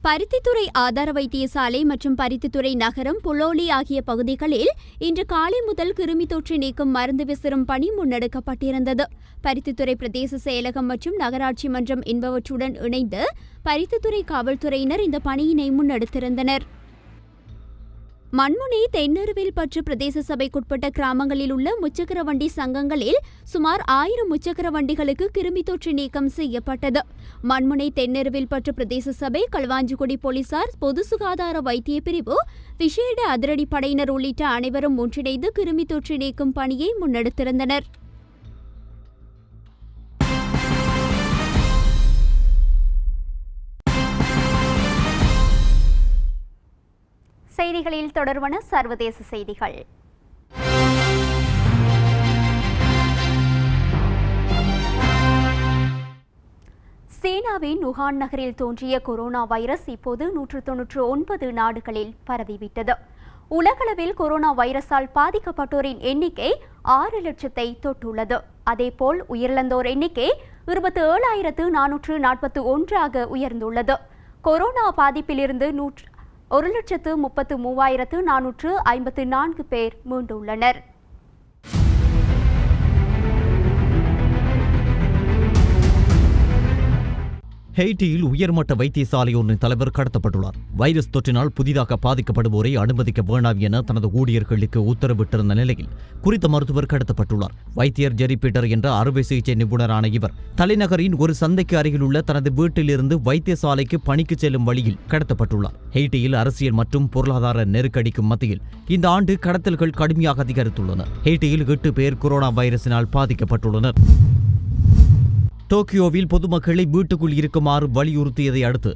பருத்தித்துறை ஆதார வைத்தியசாலை மற்றும் பருத்தித்துறை நகரம், புலோலி ஆகிய பகுதிகளில் இன்று காலை முதல் கிருமி தொற்று நீக்கும் மருந்து விசிறும் பணி முன்னெடுக்கப்பட்டிருந்தது. பருத்தித்துறை பிரதேச செயலகம் மற்றும் நகராட்சி மன்றம் என்பவற்றுடன் இணைந்து பருத்தித்துறை காவல்துறையினர் இந்த பணியினை முன்னெடுத்திருந்தனர். மண்முனை தென்னருவில் பற்று பிரதேச சபைக்குட்பட்ட கிராமங்களில் உள்ள முச்சக்கர வண்டி சங்கங்களில் சுமார் 1000 முச்சக்கர வண்டிகளுக்கு கிருமி தொற்று நீக்கம் செய்யப்பட்டது. மண்முனை தென்னருவில் பற்று பிரதேச சபை, களுவாஞ்சிக்குடி போலீசார், பொது சுகாதார வைத்திய பிரிவு, விசேட அதிரடி படையினர் உள்ளிட்ட அனைவரும் ஒன்றிணைந்து கிருமி தொற்று நீக்கும் பணியை முன்னெடுத்திருந்தனர். செய்திகளில் தொடர்வன சர்வதேச செய்திகள். சீனாவின் வுஹான் நகரில் தோன்றிய கொரோனா வைரஸ் இப்போது 199 நாடுகளில் பரவிவிட்டது. உலகளவில் கொரோனா வைரஸால் பாதிக்கப்பட்டோரின் எண்ணிக்கை 6 லட்சத்தை தொட்டுள்ளது. அதேபோல் உயிரிழந்தோர் எண்ணிக்கை 27,441 உயர்ந்துள்ளது. கொரோனா பாதிப்பிலிருந்து 1,33,454 பேர் மீண்டுள்ளனர். ஹெய்ட்டியில் உயர்மட்ட வைத்தியசாலை ஒன்றின் தலைவர் கடத்தப்பட்டுள்ளார். வைரஸ் தொற்றினால் புதிதாக பாதிக்கப்படுவோரை அனுமதிக்க வேண்டாம் என தனது ஊழியர்களுக்கு உத்தரவிட்டிருந்த நிலையில் குறித்த மருத்துவர் கடத்தப்பட்டுள்ளார். வைத்தியர் ஜெரி பீட்டர் என்ற அறுவை சிகிச்சை நிபுணரான இவர் தலைநகரின் ஒரு சந்தைக்கு அருகில் உள்ள தனது வீட்டிலிருந்து வைத்தியசாலைக்கு பணிக்கு செல்லும் வழியில் கடத்தப்பட்டுள்ளார். ஹெய்ட்டியில் அரசியல் மற்றும் பொருளாதார நெருக்கடிக்கும் மத்தியில் இந்த ஆண்டு கடத்தல்கள் கடுமையாக அதிகரித்துள்ளன. ஹெய்ட்டியில் 8 பேர் கொரோனா வைரஸினால் பாதிக்கப்பட்டுள்ளனர். டோக்கியோவில் பொதுமக்களை வீட்டுக்குள் இருக்குமாறு வலியுறுத்தியதை அடுத்து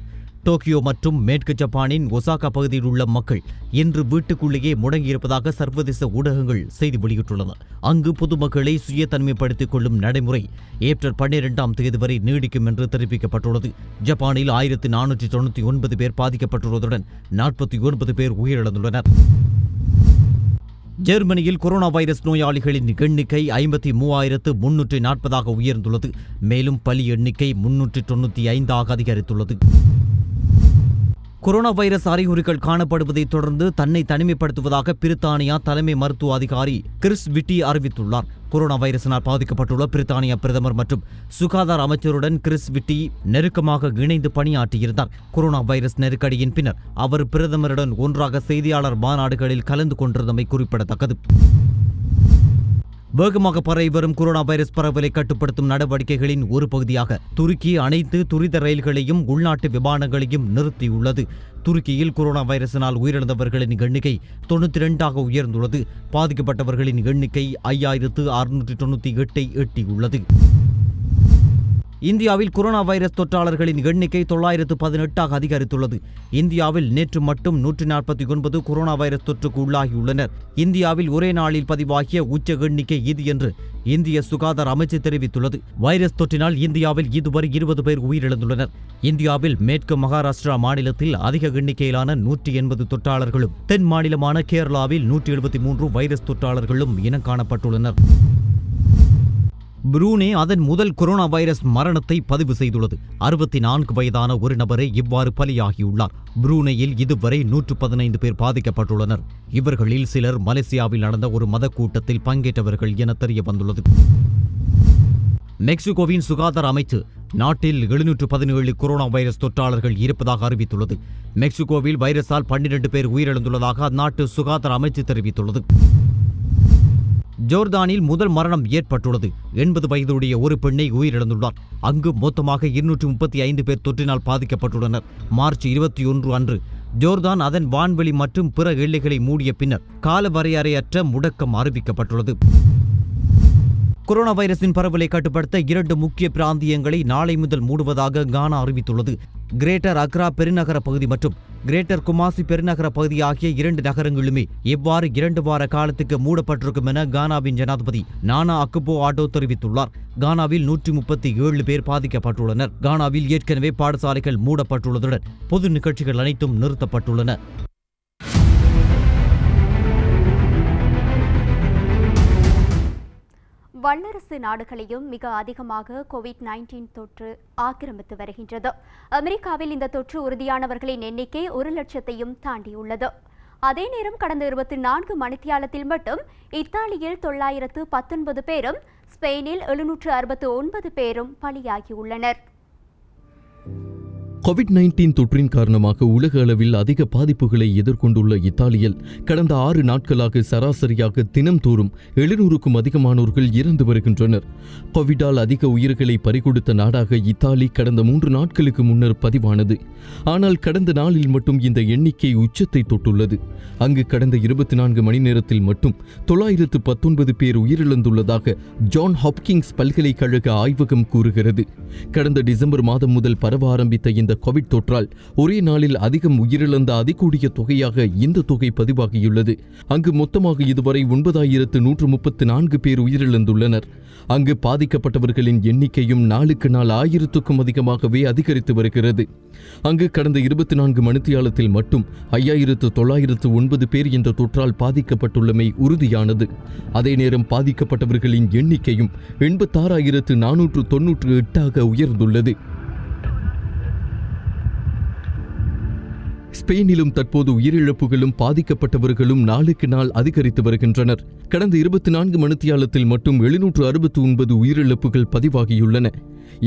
டோக்கியோ மற்றும் மேற்கு ஜப்பானின் ஒசாகா பகுதியில் உள்ள மக்கள் இன்று வீட்டுக்குள்ளேயே முடங்கியிருப்பதாக சர்வதேச ஊடகங்கள் செய்தி வெளியிட்டுள்ளன. அங்கு பொதுமக்களை சுய தனிமைப்படுத்திக் கொள்ளும் நடைமுறை ஏப்ரல் 12ஆம் தேதி வரை நீடிக்கும் என்று தெரிவிக்கப்பட்டுள்ளது. ஜப்பானில் 1499 பேர் பாதிக்கப்பட்டுள்ளதுடன் 49 பேர் உயிரிழந்துள்ளனர். ஜெர்மனியில் கொரோனா வைரஸ் நோயாளிகளின் எண்ணிக்கை 53,340 உயர்ந்துள்ளது. மேலும் பலி எண்ணிக்கை 395 அதிகரித்துள்ளது. கொரோனா வைரஸ் அறிகுறிகள் காணப்படுவதை தொடர்ந்து தன்னை தனிமைப்படுத்துவதாக பிரித்தானியா தலைமை மருத்துவ அதிகாரி கிறிஸ் விட்டி அறிவித்துள்ளார். கொரோனா வைரஸினால் பாதிக்கப்பட்டுள்ள பிரித்தானியா பிரதமர் மற்றும் சுகாதார அமைச்சருடன் கிறிஸ் விட்டி நெருக்கமாக இணைந்து பணியாற்றியிருந்தார். கொரோனா வைரஸ் நெருக்கடியின் பின்னர் அவர் பிரதமருடன் ஒன்றாக செய்தியாளர் மாநாடுகளில் கலந்து கொண்டிருந்தமை குறிப்பிடத்தக்கது. வேகமாக பரவி வரும் கொரோனா வைரஸ் பரவலை கட்டுப்படுத்தும் நடவடிக்கைகளின் ஒரு பகுதியாக துருக்கி அனைத்து துரித ரயில்களையும் உள்நாட்டு விமானங்களையும் நிறுத்தியுள்ளது. துருக்கியில் கொரோனா வைரஸினால் உயிரிழந்தவர்களின் எண்ணிக்கை 92 உயர்ந்துள்ளது. பாதிக்கப்பட்டவர்களின் எண்ணிக்கை 5,698 எட்டியுள்ளது. இந்தியாவில் கொரோனா வைரஸ் தொற்றாளர்களின் எண்ணிக்கை 918 அதிகரித்துள்ளது. இந்தியாவில் நேற்று மட்டும் 149 கொரோனா வைரஸ் தொற்றுக்கு உள்ளாகியுள்ளனர். இந்தியாவில் ஒரே நாளில் பதிவாகிய உச்ச எண்ணிக்கை இது என்று இந்திய சுகாதார அமைச்சு தெரிவித்துள்ளது. வைரஸ் தொற்றினால் இந்தியாவில் இதுவரை 20 பேர் உயிரிழந்துள்ளனர். இந்தியாவில் மேற்கு மகாராஷ்டிரா மாநிலத்தில் அதிக எண்ணிக்கையிலான 180 தொற்றாளர்களும் தென் மாநிலமான கேரளாவில் 173 வைரஸ் தொற்றாளர்களும் இனம் காணப்பட்டுள்ளனர். புரூனே அதன் முதல் கொரோனா வைரஸ் மரணத்தை பதிவு செய்துள்ளது. 64 வயதான ஒரு நபரே இவ்வாறு பலியாகியுள்ளார். புரூனேயில் இதுவரை 115 பேர் பாதிக்கப்பட்டுள்ளனர். இவர்களில் சிலர் மலேசியாவில் நடந்த ஒரு மத கூட்டத்தில் பங்கேற்றவர்கள் என தெரிய வந்துள்ளது. மெக்சிகோவின் சுகாதார அமைச்சு நாட்டில் 717 கொரோனா வைரஸ் தொற்றாளர்கள் இருப்பதாக அறிவித்துள்ளது. மெக்சிகோவில் வைரஸால் 12 பேர் உயிரிழந்துள்ளதாக அந்நாட்டு சுகாதார அமைச்சு தெரிவித்துள்ளது. ஜோர்தானில் முதல் மரணம் ஏற்பட்டுள்ளது. 80 வயதுடைய ஒரு பெண்ணை உயிரிழந்துள்ளார். அங்கு மொத்தமாக 235 பேர் தொற்றினால் பாதிக்கப்பட்டுள்ளனர். மார்ச் 21 அன்று ஜோர்தான் அதன் வான்வெளி மற்றும் பிற எல்லைகளை மூடிய பின்னர் கால வரையறையற்ற முடக்கம் அறிவிக்கப்பட்டுள்ளது. கொரோனா வைரஸின் பரவலை கட்டுப்படுத்த 2 முக்கிய பிராந்தியங்களை நாளை முதல் மூடுவதாக கானா அறிவித்துள்ளது. கிரேட்டர் அக்ரா பெருநகர பகுதி மற்றும் கிரேட்டர் குமாசி பெருநகர பகுதி ஆகிய 2 நகரங்களுமே எவ்வாறு 2 வார காலத்துக்கு மூடப்பட்டிருக்கும் என கானாவின் ஜனாதிபதி நானா அக்குபோ ஆட்டோ தெரிவித்துள்ளார். கானாவில் 137 பேர் பாதிக்கப்பட்டுள்ளனர். கானாவில் ஏற்கனவே பாடசாலைகள் மூடப்பட்டுள்ளதுடன் பொது நிகழ்ச்சிகள் அனைத்தும் நிறுத்தப்பட்டுள்ளன. வல்லரசு நாடுகளையும் மிக அதிகமாக கோவிட்-19 தொற்று ஆக்கிரமித்து வருகின்றது. அமெரிக்காவில் இந்த தொற்று உறுதியானவர்களின் எண்ணிக்கை 1,00,000ஐயும் தாண்டியுள்ளது. அதே நேரம் கடந்த 24 மணித்தியாலத்தில் மட்டும் இத்தாலியில் 919 பேரும் ஸ்பெயினில் 769 பேரும் பலியாகியுள்ளனர். கோவிட்-19 தொற்றின் காரணமாக உலக அளவில் அதிக பாதிப்புகளை எதிர்கொண்டுள்ள இத்தாலியில் கடந்த 6 நாட்களாக சராசரியாக தினம்தோறும் 700க்கும் அதிகமானோர்கள் இறந்து வருகின்றனர். கோவிடால் அதிக உயிர்களை பறிகொடுத்த நாடாக இத்தாலி கடந்த 3 நாட்களுக்கு முன்னர் பதிவானது. ஆனால் கடந்த நாளில் மட்டும் இந்த எண்ணிக்கை உச்சத்தை தொட்டுள்ளது. அங்கு கடந்த 24 மணி நேரத்தில் மட்டும் 919 பேர் உயிரிழந்துள்ளதாக ஜான் ஹாப்கிங்ஸ் பல்கலைக்கழக ஆய்வகம் கூறுகிறது. கடந்த டிசம்பர் மாதம் முதல் பரவ ஆரம்பித்த இந்த கோவிட் தொற்றால் ஒரே நாளில் அதிகம் உயிரிழந்த அதிகூடிய தொகையாக இந்த தொகை பதிவாகியுள்ளது. அங்கு மொத்தமாக இதுவரை 9,134 பேர் உயிரிழந்துள்ளனர். அங்கு பாதிக்கப்பட்டவர்களின் எண்ணிக்கையும் நாளுக்கு நாள் 1000க்கும் அதிகமாகவே அதிகரித்து வருகிறது. அங்கு கடந்த 24 மணித்தியாலத்தில் மட்டும் 5,909 பேர் இந்த தொற்றால் பாதிக்கப்பட்டுள்ளமை உறுதியானது. அதே நேரம் பாதிக்கப்பட்டவர்களின் எண்ணிக்கையும் 86,498 உயர்ந்துள்ளது. ஸ்பெயினிலும் தற்போது உயிரிழப்புகளும் பாதிக்கப்பட்டவர்களும் நாளுக்கு நாள் அதிகரித்து வருகின்றனர். கடந்த 24 மணித்தியாலத்தில் மட்டும் 769 உயிரிழப்புகள் பதிவாகியுள்ளன.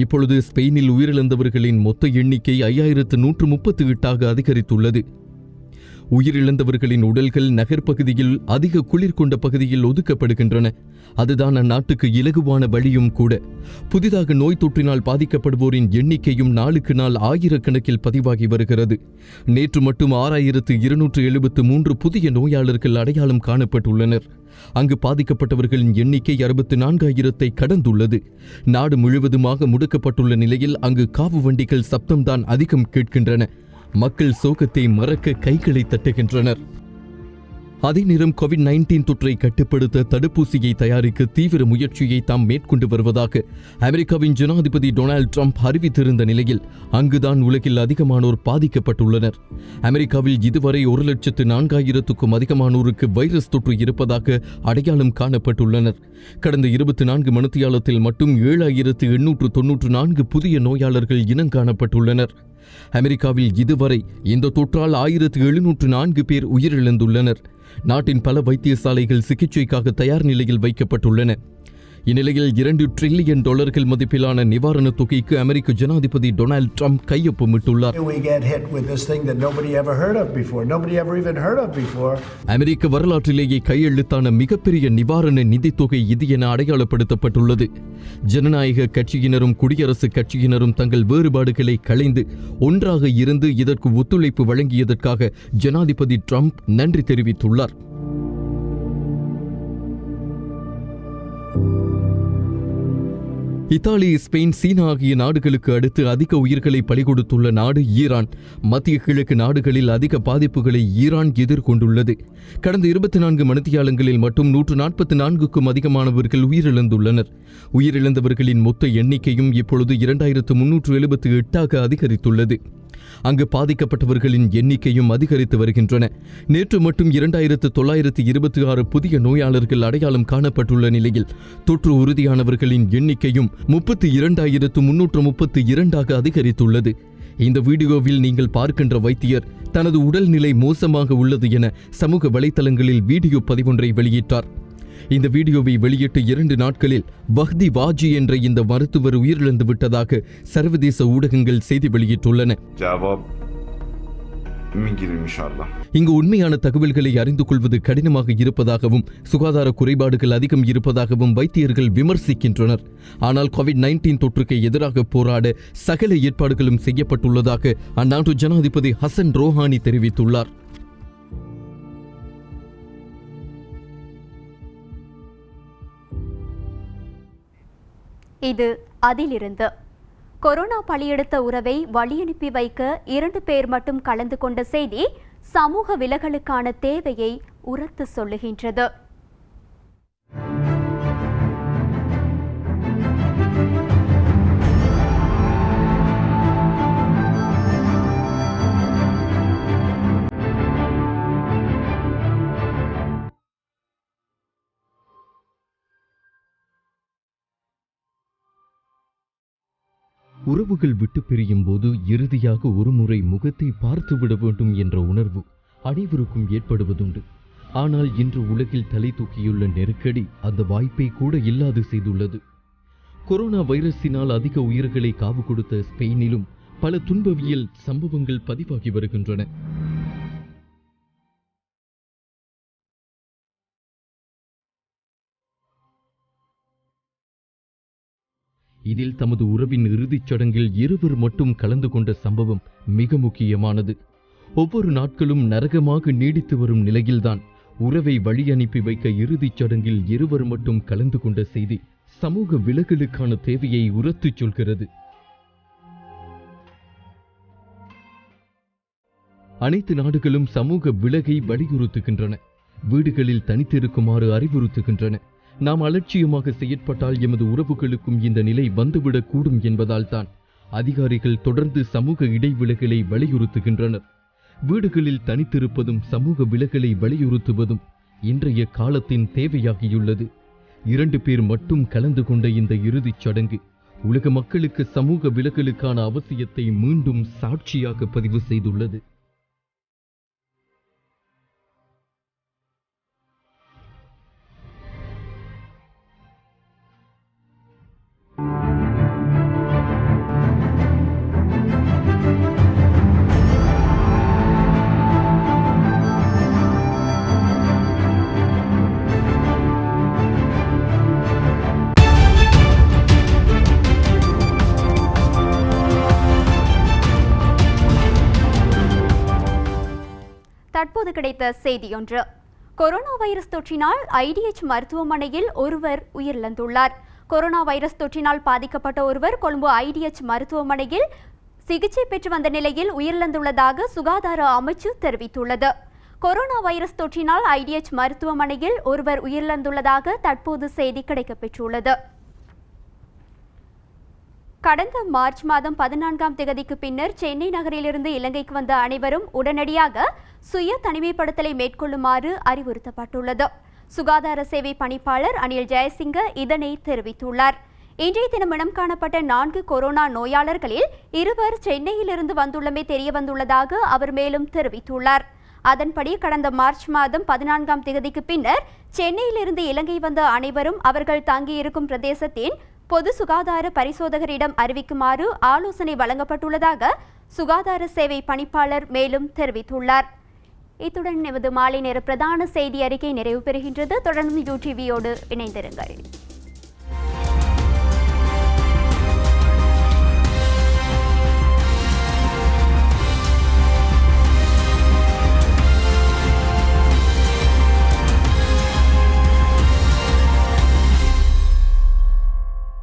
இப்பொழுது ஸ்பெயினில் உயிரிழந்தவர்களின் மொத்த எண்ணிக்கை 5,138 அதிகரித்துள்ளது. உயிரிழந்தவர்களின் உடல்கள் நகர்ப்பகுதியில் அதிக குளிர் கொண்ட பகுதியில் ஒதுக்கப்படுகின்றன. அதுதான் அந்நாட்டுக்கு இலகுவான வழியும் கூட. புதிதாக நோய் தொற்றினால் பாதிக்கப்படுவோரின் எண்ணிக்கையும் நாளுக்கு நாள் ஆயிரக்கணக்கில் பதிவாகி வருகிறது. நேற்று மட்டும் 6,273 புதிய நோயாளர்கள் அடையாளம் காணப்பட்டுள்ளனர். அங்கு பாதிக்கப்பட்டவர்களின் எண்ணிக்கை 64,000 கடந்துள்ளது. நாடு முழுவதுமாக முடக்கப்பட்டுள்ள நிலையில் அங்கு காவு வண்டிகள் சப்தம்தான் அதிகம் கேட்கின்றன. மக்கள் சோகத்தை மறக்க கைகளை தட்டுகின்றனர். அதே நேரம் கோவிட்-19 தொற்றை கட்டுப்படுத்த தடுப்பூசியை தயாரிக்க தீவிர முயற்சியை தாம் மேற்கொண்டு வருவதாக அமெரிக்காவின் ஜனாதிபதி டொனால்ட் ட்ரம்ப் அறிவித்திருந்த நிலையில் அங்குதான் உலகில் அதிகமானோர் பாதிக்கப்பட்டுள்ளனர். அமெரிக்காவில் இதுவரை 1,04,000க்கும் அதிகமானோருக்கு வைரஸ் தொற்று இருப்பதாக அடையாளம் காணப்பட்டுள்ளனர். கடந்த 24 மணித்தியாலத்தில் மட்டும் 7,894 புதிய நோயாளர்கள் இனங்காணப்பட்டுள்ளனர். அமெரிக்காவில் இதுவரை இந்த தொற்றால் 1,704 பேர் உயிரிழந்துள்ளனர். நாட்டின் பல வைத்தியசாலைகள் சிகிச்சைக்காக தயார் நிலையில் வைக்கப்பட்டுள்ளன. இந்நிலையில் $2 டிரில்லியன் மதிப்பிலான நிவாரணத் தொகைக்கு அமெரிக்க ஜனாதிபதி டொனால்ட் ட்ரம்ப் கையொப்பமிட்டுள்ளார். அமெரிக்க வரலாற்றிலேயே கையெழுத்தான மிகப்பெரிய நிவாரண நிதித்தொகை இது என அடையாளப்படுத்தப்பட்டுள்ளது. ஜனநாயக கட்சியினரும் குடியரசுக் கட்சியினரும் தங்கள் வேறுபாடுகளை களைந்து ஒன்றாக இருந்து இதற்கு ஒத்துழைப்பு வழங்கியதற்காக ஜனாதிபதி ட்ரம்ப் நன்றி தெரிவித்துள்ளார். இத்தாலி, ஸ்பெயின், சீனா ஆகிய நாடுகளுக்கு அடுத்து அதிக உயிர்களை பலிகொடுத்துள்ள நாடு ஈரான். மத்திய கிழக்கு நாடுகளில் அதிக பாதிப்புகளை ஈரான் எதிர்கொண்டுள்ளது. கடந்த 24 மணித்தியாலங்களில் மட்டும் 144க்கும் அதிகமானவர்கள் உயிரிழந்துள்ளனர். உயிரிழந்தவர்களின் மொத்த எண்ணிக்கையும் இப்பொழுது 2378 அதிகரித்துள்ளது. அங்கு பாதிக்கப்பட்டவர்களின் எண்ணிக்கையும் அதிகரித்து வருகின்றன. நேற்று மட்டும் 2926 புதிய நோயாளர்கள் அடையாளம் காணப்பட்டுள்ள நிலையில் தொற்று உறுதியானவர்களின் எண்ணிக்கையும் 32,332 அதிகரித்துள்ளது. இந்த வீடியோவில் நீங்கள் பார்க்கின்ற வைத்தியர் தனது உடல்நிலை மோசமாக உள்ளது என சமூக வலைதளங்களில் வீடியோ பதிவொன்றை வெளியிட்டார். இந்த வீடியோவை வெளியிட்டு 2 நாட்களில் வஹ்தி வாஜி என்ற இந்த மருத்துவர் உயிரிழந்து விட்டதாக சர்வதேச ஊடகங்கள் செய்தி வெளியிட்டுள்ளன. இங்கு உண்மையான தகவல்களை அறிந்து கொள்வது கடினமாக இருப்பதாகவும் சுகாதார குறைபாடுகள் அதிகம் இருப்பதாகவும் வைத்தியர்கள் விமர்சிக்கின்றனர். ஆனால் கோவிட்-19 தொற்றுக்கு எதிராக போராட சகல ஏற்பாடுகளும் செய்யப்பட்டுள்ளதாக அந்நாட்டு ஜனாதிபதி ஹசன் ரோஹானி தெரிவித்துள்ளார். இது அதிலிருந்து கொரோனா பலியெடுத்த உறவை வழியனுப்பி வைக்க 2 பேர் மட்டும் கலந்து கொண்ட செய்தி சமூக விலகலுக்கான தேவையை உரத்து சொல்லுகின்றது. உறவுகள் விட்டு பிரியும் போது இறுதியாக ஒருமுறை முகத்தை பார்த்துவிட வேண்டும் என்ற உணர்வு அனைவருக்கும் ஏற்படுவதுண்டு. ஆனால் இன்று உலகில் தலை தூக்கியுள்ள நெருக்கடி அந்த வாய்ப்பை கூட இல்லாது செய்துள்ளது. கொரோனா வைரஸினால் அதிக உயிர்களை காவு கொடுத்த ஸ்பெயினிலும் பல துன்பவியல் சம்பவங்கள் பதிவாகி வருகின்றன. இதில் தமது உறவின் இறுதிச் சடங்கில் 2 மட்டும் கலந்து கொண்ட சம்பவம் மிக முக்கியமானது. ஒவ்வொரு நாட்களும் நரகமாக நீடித்து வரும் நிலையில்தான் உறவை வழி அனுப்பி வைக்க இறுதிச் சடங்கில் 2 மட்டும் கலந்து கொண்ட செய்தி சமூக விலகலுக்கான தேவையை உரத்துச் சொல்கிறது. அனைத்து நாடுகளும் சமூக விலகை வலியுறுத்துகின்றன. வீடுகளில் தனித்திருக்குமாறு அறிவுறுத்துகின்றன. நாம் அலட்சியமாக செயற்பட்டால் எமது உறவுகளுக்கும் இந்த நிலை வந்துவிடக்கூடும் என்பதால் தான் அதிகாரிகள் தொடர்ந்து சமூக இடைவிலகலை வலியுறுத்துகின்றனர். வீடுகளில் தனித்திருப்பதும் சமூக விலகலை வலியுறுத்துவதும் இன்றைய காலத்தின் தேவையாகியுள்ளது. 2 பேர் மட்டும் கலந்து கொண்ட இந்த இறுதிச் சடங்கு உலக மக்களுக்கு சமூக விலகலுக்கான அவசியத்தை மீண்டும் சாட்சியாக பதிவு செய்துள்ளது. தற்போது கிடைத்த செய்தியொன்று. கொரோனா வைரஸ் தொற்றினால் ஐடிஎச் மருத்துவமனையில் ஒருவர் உயிரிழந்துள்ளார். கொரோனா வைரஸ் தொற்றினால் பாதிக்கப்பட்ட ஒருவர் கொழும்பு ஐடிஎச் மருத்துவமனையில் சிகிச்சை பெற்று வந்த நிலையில் உயிரிழந்துள்ளதாக சுகாதார அமைச்சு தெரிவித்துள்ளது. கொரோனா வைரஸ் தொற்றினால் ஐடிஎச் மருத்துவமனையில் ஒருவர் உயிரிழந்துள்ளதாக தற்போது செய்தி கிடைக்கப்பெற்றுள்ளது. கடந்த மார்ச் மாதம் 14ஆம் தேதிக்கு பின்னர் சென்னை நகரிலிருந்து இலங்கைக்கு வந்த அனைவரும் உடனடியாக சுய தனிமைப்படுத்தலை மேற்கொள்ளுமாறு அறிவுறுத்தப்பட்டுள்ளது. சுகாதார சேவை பணிப்பாளர் அனில் ஜெயசிங்க இதனை தெரிவித்துள்ளார். இன்றைய தினம் இனம் காணப்பட்ட 4 கொரோனா நோயாளர்களில் 2 சென்னையிலிருந்து வந்துள்ளமை தெரியவந்துள்ளதாக அவர் மேலும் தெரிவித்துள்ளார். அதன்படி கடந்த மார்ச் மாதம் 14ஆம் தேதிக்கு பின்னர் சென்னையிலிருந்து இலங்கை வந்த அனைவரும் அவர்கள் தங்கியிருக்கும் பிரதேசத்தின் பொது சுகாதார பரிசோதகரிடம் அறிவிக்குமாறு ஆலோசனை வழங்கப்பட்டுள்ளதாக சுகாதார சேவை பணிப்பாளர் மேலும் தெரிவித்துள்ளார். இத்துடன் நமது மாலை நேர பிரதான செய்தி அறிக்கை நிறைவு பெறுகின்றது. தொடர்ந்து யூடிவியோடு இணைந்திருங்கள்.